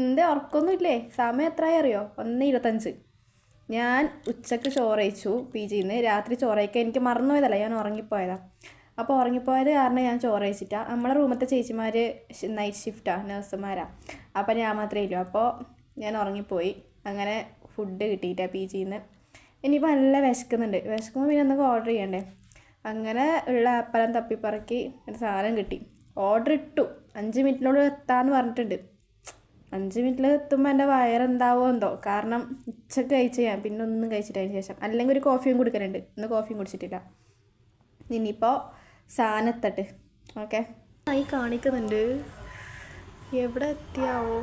എൻ്റെ ഉറക്കമൊന്നുമില്ലേ? സമയം എത്രയായി അറിയോ? 1:25. ഞാൻ ഉച്ചക്ക് ചോറ് കഴിച്ചു PG ന്ന്. രാത്രി ചോറ് കഴിക്കാൻ എനിക്ക് മറന്നുപോയതല്ല, ഞാൻ ഉറങ്ങിപ്പോയതാണ്. അപ്പോൾ ഉറങ്ങിപ്പോയത് കാരണം ഞാൻ ചോറ് കഴിച്ചിട്ടാണ്. നമ്മളെ റൂമത്തെ ചേച്ചിമാർ നൈറ്റ് ഷിഫ്റ്റാണ്, നഴ്സുമാരാണ്. അപ്പോൾ ഞാൻ മാത്രമേ ഇല്ലൂ. അപ്പോൾ ഞാൻ ഉറങ്ങിപ്പോയി. അങ്ങനെ ഫുഡ് കിട്ടിയിട്ടാണ് PG ന്ന്. ഇനിയിപ്പോൾ നല്ല വിശക്കുന്നുണ്ട്. വിശക്കുമ്പോൾ പിന്നെ എന്തൊക്കെ ഓർഡർ ചെയ്യണ്ടേ? അങ്ങനെ ഉള്ള ആപ്പലം തപ്പിപ്പറക്കി ഒരു സാധനം കിട്ടി. ഓർഡർ ഇട്ടു. 5 മിനിറ്റിനോട് എത്താമെന്ന് പറഞ്ഞിട്ടുണ്ട്. 5 മിനിറ്റിൽ എത്തുമ്പോൾ എൻ്റെ വയറെന്താവോ എന്തോ. കാരണം ഉച്ചക്ക് കഴിച്ച് ഞാൻ പിന്നെ ഒന്നും കഴിച്ചിട്ടതിന് ശേഷം. അല്ലെങ്കിൽ ഒരു കോഫിയും കുടിക്കലുണ്ട്. ഇന്ന് കോഫിയും കുടിച്ചിട്ടില്ല. ഇനിയിപ്പോൾ സാധനം എത്തട്ടെ. ഓക്കെ, ആയി കാണിക്കുന്നുണ്ട്. എവിടെ എത്തിയാവോ?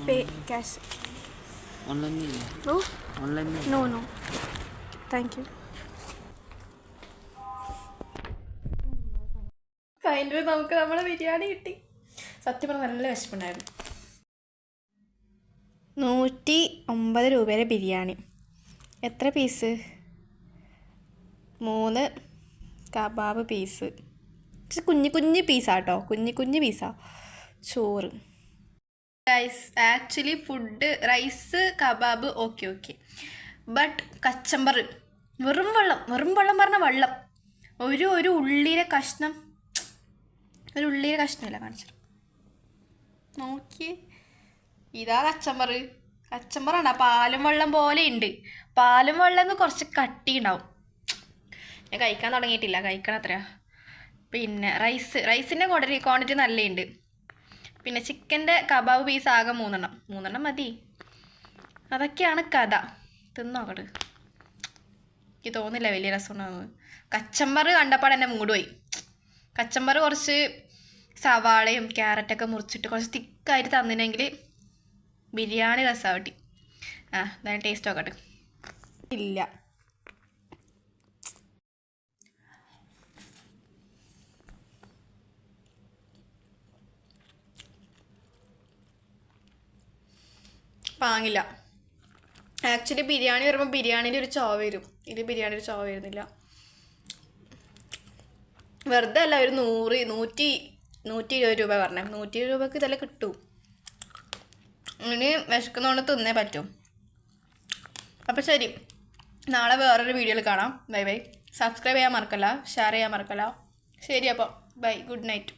Pay cash. No thank you. Finally നമുക്ക് നമ്മളെ ബിരിയാണി കിട്ടി. സത്യം പറഞ്ഞാൽ നല്ല വിശപ്പുണ്ടായിരുന്നു. 109 രൂപയുടെ ബിരിയാണി. എത്ര പീസ്? 3 kebab piece. പക്ഷെ കുഞ്ഞു പീസാട്ടോ, കുഞ്ഞു പീസാ. ചോറ് rice. Actually food rice kebab okay. But കച്ചമ്പർ വെറും വെള്ളം പറഞ്ഞ വെള്ളം. ഒരു ഉള്ളിയുടെ കഷ്ണം, ഒരു ഉള്ളിയുടെ കഷ്ണമില്ല. കാണിച്ചിട്ട് നോക്കിയേ, ഇതാ കച്ചമ്പറാണ്. പാലും വെള്ളം പോലെ ഉണ്ട്. പാലും വെള്ളം കുറച്ച് കട്ടി ഉണ്ടാവും. ഞാൻ കഴിക്കാൻ തുടങ്ങിയിട്ടില്ല, കഴിക്കണം അത്രയാ. പിന്നെ റൈസിൻ്റെ ക്വാണ്ടിറ്റി നല്ലുണ്ട്. പിന്നെ ചിക്കൻ്റെ കബാബ് പീസ് ആകെ 3 മതി. അതൊക്കെയാണ് കഥ. തിന്നോക്കട്ട്. എനിക്ക് തോന്നില്ല വലിയ രസമുണ്ടാകുന്നത്. കച്ചമ്പർ കണ്ടപ്പോൾ എൻ്റെ മൂഡ് പോയി. കച്ചമ്പർ കുറച്ച് സവാളയും ക്യാരറ്റൊക്കെ മുറിച്ചിട്ട് കുറച്ച് തിക്കായിട്ട് തന്നിനെങ്കിൽ ബിരിയാണി രസമാവട്ടി. എന്തായാലും ടേസ്റ്റ് നോക്കട്ടെ. ഇല്ല, പാങ്ങില്ല. ആക്ച്വലി ബിരിയാണി വരുമ്പോൾ ബിരിയാണിൻ്റെ ഒരു ചൊവ വരും. ഇത് ബിരിയാണിയുടെ ഒരു ചൊവ വരുന്നില്ല. വെറുതെ അല്ല ഒരു 120 രൂപ പറഞ്ഞേ. 120 രൂപക്ക് ഇതെല്ലാം കിട്ടും. ഇനി വിശക്കുന്നതുകൊണ്ട് തിന്നേ പറ്റും. അപ്പം ശരി, നാളെ വേറൊരു വീഡിയോയിൽ കാണാം. ബൈ. സബ്സ്ക്രൈബ് ചെയ്യാൻ മറക്കല്ല, ഷെയർ ചെയ്യാൻ മറക്കല്ല. ശരി, അപ്പോൾ ബൈ, ഗുഡ് നൈറ്റ്.